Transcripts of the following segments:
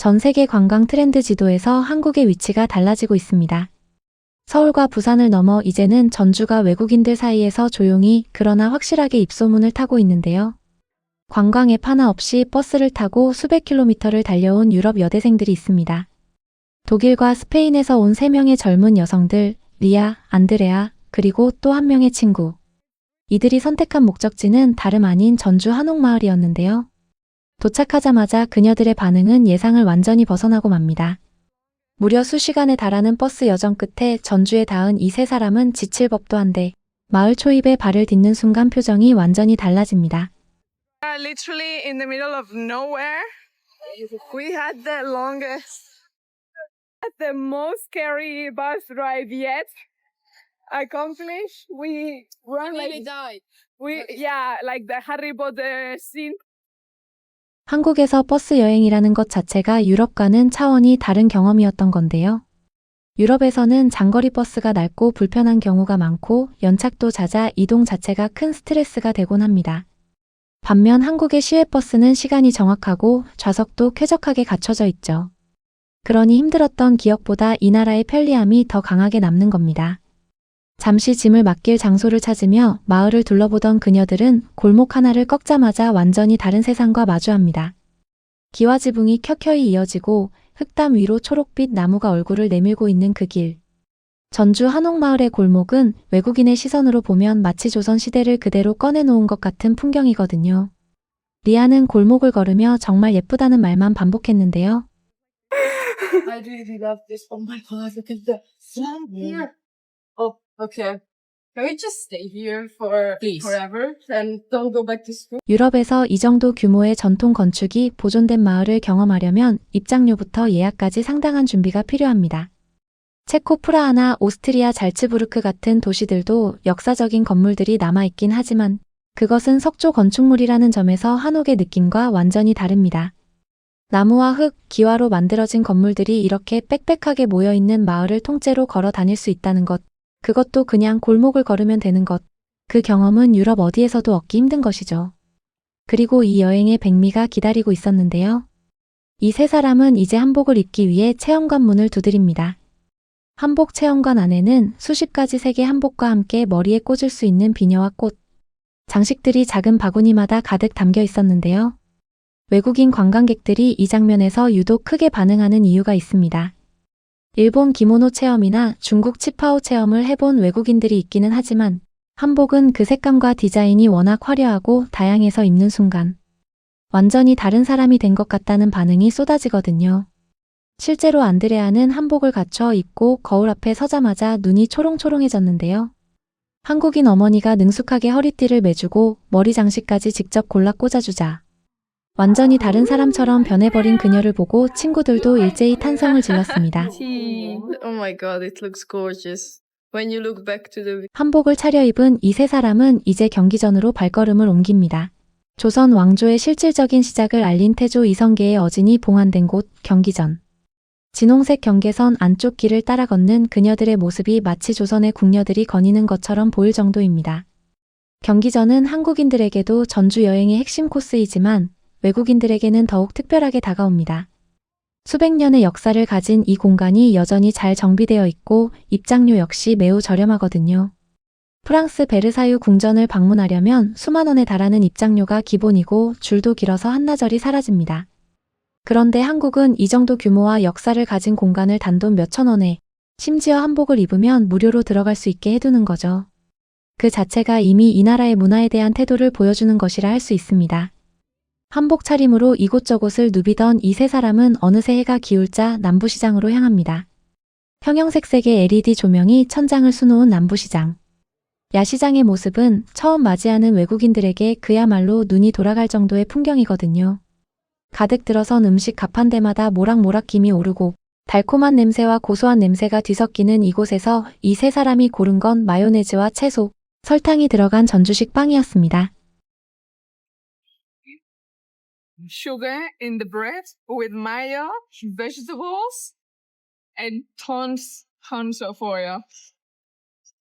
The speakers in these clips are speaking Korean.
전 세계 관광 트렌드 지도에서 한국의 위치가 달라지고 있습니다. 서울과 부산을 넘어 이제는 전주가 외국인들 사이에서 조용히 그러나 확실하게 입소문을 타고 있는데요. 관광 앱 하나 없이 버스를 타고 수백 킬로미터를 달려온 유럽 여대생들이 있습니다. 독일과 스페인에서 온 3명의 젊은 여성들, 리아, 안드레아, 그리고 또 한 명의 친구. 이들이 선택한 목적지는 다름 아닌 전주 한옥마을이었는데요. 도착하자마자 그녀들의 반응은 예상을 완전히 벗어나고 맙니다. 무려 수시간에 달하는 버스 여정 끝에 전주에 닿은 이 세 사람은 지칠 법도 한데 마을 초입에 발을 딛는 순간 표정이 완전히 달라집니다. Literally in the middle of nowhere. We had the longest, the most scary bus ride yet accomplished. We run like died. like the Harry Potter scene. 한국에서 버스 여행이라는 것 자체가 유럽과는 차원이 다른 경험이었던 건데요. 유럽에서는 장거리 버스가 낡고 불편한 경우가 많고 연착도 잦아 이동 자체가 큰 스트레스가 되곤 합니다. 반면 한국의 시외버스는 시간이 정확하고 좌석도 쾌적하게 갖춰져 있죠. 그러니 힘들었던 기억보다 이 나라의 편리함이 더 강하게 남는 겁니다. 잠시 짐을 맡길 장소를 찾으며 마을을 둘러보던 그녀들은 골목 하나를 꺾자마자 완전히 다른 세상과 마주합니다. 기와지붕이 켜켜이 이어지고 흙담 위로 초록빛 나무가 얼굴을 내밀고 있는 그 길. 전주 한옥마을의 골목은 외국인의 시선으로 보면 마치 조선시대를 그대로 꺼내놓은 것 같은 풍경이거든요. 리아는 골목을 걸으며 정말 예쁘다는 말만 반복했는데요. I really love this. Oh my god, look at the sun here. Oh, okay. Can we just stay here for forever and don't go back to school? 유럽에서 이 정도 규모의 전통 건축이 보존된 마을을 경험하려면 입장료부터 예약까지 상당한 준비가 필요합니다. 체코 프라하나 오스트리아 잘츠부르크 같은 도시들도 역사적인 건물들이 남아있긴 하지만 그것은 석조 건축물이라는 점에서 한옥의 느낌과 완전히 다릅니다. 나무와 흙, 기와로 만들어진 건물들이 이렇게 빽빽하게 모여있는 마을을 통째로 걸어 다닐 수 있다는 것, 그것도 그냥 골목을 걸으면 되는 것, 그 경험은 유럽 어디에서도 얻기 힘든 것이죠. 그리고 이 여행의 백미가 기다리고 있었는데요. 이 세 사람은 이제 한복을 입기 위해 체험관 문을 두드립니다. 한복 체험관 안에는 수십 가지 색의 한복과 함께 머리에 꽂을 수 있는 비녀와 꽃, 장식들이 작은 바구니마다 가득 담겨 있었는데요. 외국인 관광객들이 이 장면에서 유독 크게 반응하는 이유가 있습니다. 일본 기모노 체험이나 중국 치파오 체험을 해본 외국인들이 있기는 하지만 한복은 그 색감과 디자인이 워낙 화려하고 다양해서 입는 순간 완전히 다른 사람이 된 것 같다는 반응이 쏟아지거든요. 실제로 안드레아는 한복을 갖춰 입고 거울 앞에 서자마자 눈이 초롱초롱해졌는데요. 한국인 어머니가 능숙하게 허리띠를 매주고 머리 장식까지 직접 골라 꽂아주자 완전히 다른 사람처럼 변해버린 그녀를 보고 친구들도 일제히 탄성을 질렀습니다. Oh my god, it looks gorgeous. When you look back to the 한복을 차려입은 이 세 사람은 이제 경기전으로 발걸음을 옮깁니다. 조선 왕조의 실질적인 시작을 알린 태조 이성계의 어진이 봉안된 곳 경기전. 진홍색 경계선 안쪽 길을 따라 걷는 그녀들의 모습이 마치 조선의 궁녀들이 거니는 것처럼 보일 정도입니다. 경기전은 한국인들에게도 전주 여행의 핵심 코스이지만 외국인들에게는 더욱 특별하게 다가옵니다. 수백 년의 역사를 가진 이 공간이 여전히 잘 정비되어 있고 입장료 역시 매우 저렴하거든요. 프랑스 베르사유 궁전을 방문하려면 수만 원에 달하는 입장료가 기본이고 줄도 길어서 한나절이 사라집니다. 그런데 한국은 이 정도 규모와 역사를 가진 공간을 단돈 몇천 원에 심지어 한복을 입으면 무료로 들어갈 수 있게 해두는 거죠. 그 자체가 이미 이 나라의 문화에 대한 태도를 보여주는 것이라 할 수 있습니다. 한복 차림으로 이곳저곳을 누비던 이 세 사람은 어느새 해가 기울자 남부시장으로 향합니다. 형형색색의 LED 조명이 천장을 수놓은 남부시장. 야시장의 모습은 처음 맞이하는 외국인들에게 그야말로 눈이 돌아갈 정도의 풍경이거든요. 가득 들어선 음식 가판대마다 모락모락 김이 오르고 달콤한 냄새와 고소한 냄새가 뒤섞이는 이곳에서 이 세 사람이 고른 건 마요네즈와 채소, 설탕이 들어간 전주식 빵이었습니다. Sugar in the bread with mayo, vegetables, and tons of oil.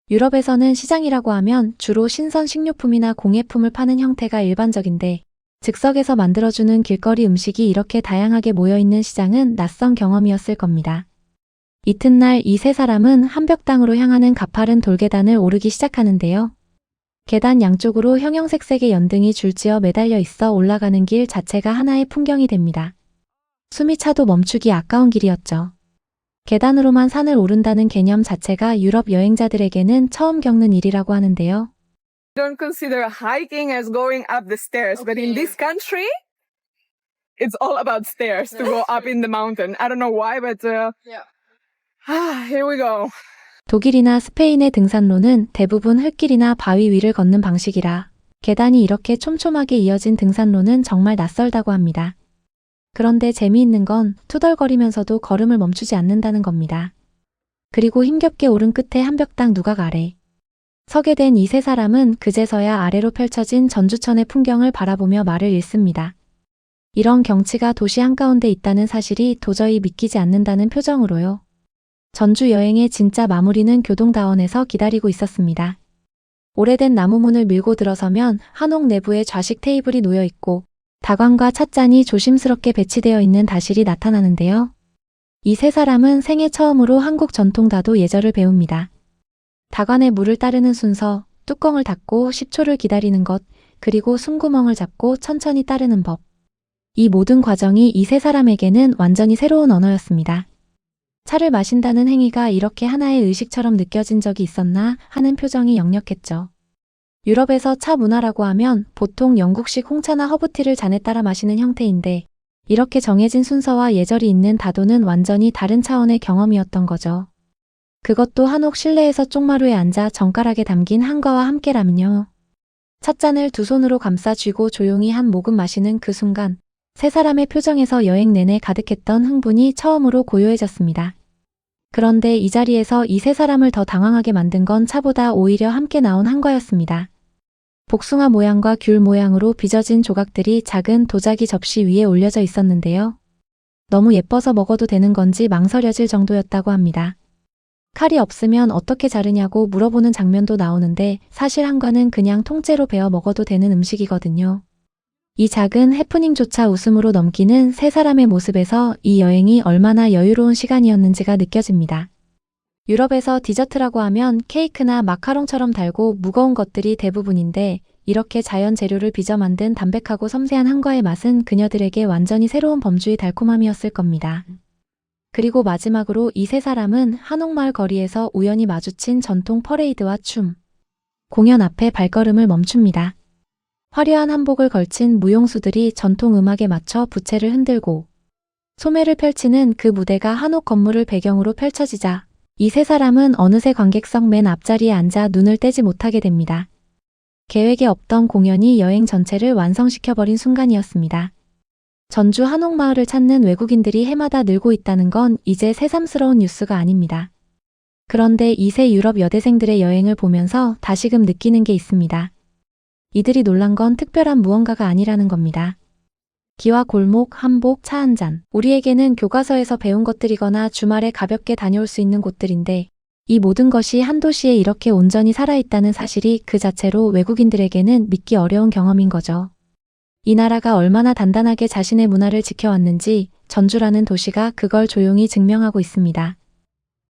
유럽에서는 시장이라고 하면 주로 신선 식료품이나 공예품을 파는 형태가 일반적인데 즉석에서 만들어주는 길거리 음식이 이렇게 다양하게 모여있는 시장은 낯선 경험이었을 겁니다. 이튿날 이 세 사람은 한벽당으로 향하는 가파른 돌계단을 오르기 시작하는데요. 계단 양쪽으로 형형색색의 연등이 줄지어 매달려 있어 올라가는 길 자체가 하나의 풍경이 됩니다. 숨이 차도 멈추기 아까운 길이었죠. 계단으로만 산을 오른다는 개념 자체가 유럽 여행자들에게는 처음 겪는 일이라고 하는데요. Don't consider hiking as going up the stairs, but in this country, it's all about stairs to go up in the mountain. I don't know why, but here we go. 독일이나 스페인의 등산로는 대부분 흙길이나 바위 위를 걷는 방식이라 계단이 이렇게 촘촘하게 이어진 등산로는 정말 낯설다고 합니다. 그런데 재미있는 건 투덜거리면서도 걸음을 멈추지 않는다는 겁니다. 그리고 힘겹게 오른 끝에 한벽당 누각 아래 서게 된 이 세 사람은 그제서야 아래로 펼쳐진 전주천의 풍경을 바라보며 말을 잇습니다. 이런 경치가 도시 한가운데 있다는 사실이 도저히 믿기지 않는다는 표정으로요. 전주 여행의 진짜 마무리는 교동다원에서 기다리고 있었습니다. 오래된 나무문을 밀고 들어서면 한옥 내부에 좌식 테이블이 놓여 있고 다관과 찻잔이 조심스럽게 배치되어 있는 다실이 나타나는데요. 이 세 사람은 생애 처음으로 한국 전통 다도 예절을 배웁니다. 다관에 물을 따르는 순서, 뚜껑을 닫고 10초를 기다리는 것, 그리고 숨구멍을 잡고 천천히 따르는 법. 이 모든 과정이 이 세 사람에게는 완전히 새로운 언어였습니다. 차를 마신다는 행위가 이렇게 하나의 의식처럼 느껴진 적이 있었나 하는 표정이 역력했죠. 유럽에서 차 문화라고 하면 보통 영국식 홍차나 허브티를 잔에 따라 마시는 형태인데 이렇게 정해진 순서와 예절이 있는 다도는 완전히 다른 차원의 경험이었던 거죠. 그것도 한옥 실내에서 쪽마루에 앉아 정가락에 담긴 한과와 함께라면요. 찻잔을 두 손으로 감싸 쥐고 조용히 한 모금 마시는 그 순간 세 사람의 표정에서 여행 내내 가득했던 흥분이 처음으로 고요해졌습니다. 그런데 이 자리에서 이 세 사람을 더 당황하게 만든 건 차보다 오히려 함께 나온 한과였습니다. 복숭아 모양과 귤 모양으로 빚어진 조각들이 작은 도자기 접시 위에 올려져 있었는데요. 너무 예뻐서 먹어도 되는 건지 망설여질 정도였다고 합니다. 칼이 없으면 어떻게 자르냐고 물어보는 장면도 나오는데 사실 한과는 그냥 통째로 베어 먹어도 되는 음식이거든요. 이 작은 해프닝조차 웃음으로 넘기는 세 사람의 모습에서 이 여행이 얼마나 여유로운 시간이었는지가 느껴집니다. 유럽에서 디저트라고 하면 케이크나 마카롱처럼 달고 무거운 것들이 대부분인데 이렇게 자연 재료를 빚어 만든 담백하고 섬세한 한과의 맛은 그녀들에게 완전히 새로운 범주의 달콤함이었을 겁니다. 그리고 마지막으로 이 세 사람은 한옥마을 거리에서 우연히 마주친 전통 퍼레이드와 춤, 공연 앞에 발걸음을 멈춥니다. 화려한 한복을 걸친 무용수들이 전통 음악에 맞춰 부채를 흔들고 소매를 펼치는 그 무대가 한옥 건물을 배경으로 펼쳐지자 이 세 사람은 어느새 관객석 맨 앞자리에 앉아 눈을 떼지 못하게 됩니다. 계획에 없던 공연이 여행 전체를 완성시켜버린 순간이었습니다. 전주 한옥마을을 찾는 외국인들이 해마다 늘고 있다는 건 이제 새삼스러운 뉴스가 아닙니다. 그런데 이 세 유럽 여대생들의 여행을 보면서 다시금 느끼는 게 있습니다. 이들이 놀란 건 특별한 무언가가 아니라는 겁니다. 기와 골목, 한복, 차 한 잔. 우리에게는 교과서에서 배운 것들이거나 주말에 가볍게 다녀올 수 있는 곳들인데 이 모든 것이 한 도시에 이렇게 온전히 살아있다는 사실이 그 자체로 외국인들에게는 믿기 어려운 경험인 거죠. 이 나라가 얼마나 단단하게 자신의 문화를 지켜왔는지 전주라는 도시가 그걸 조용히 증명하고 있습니다.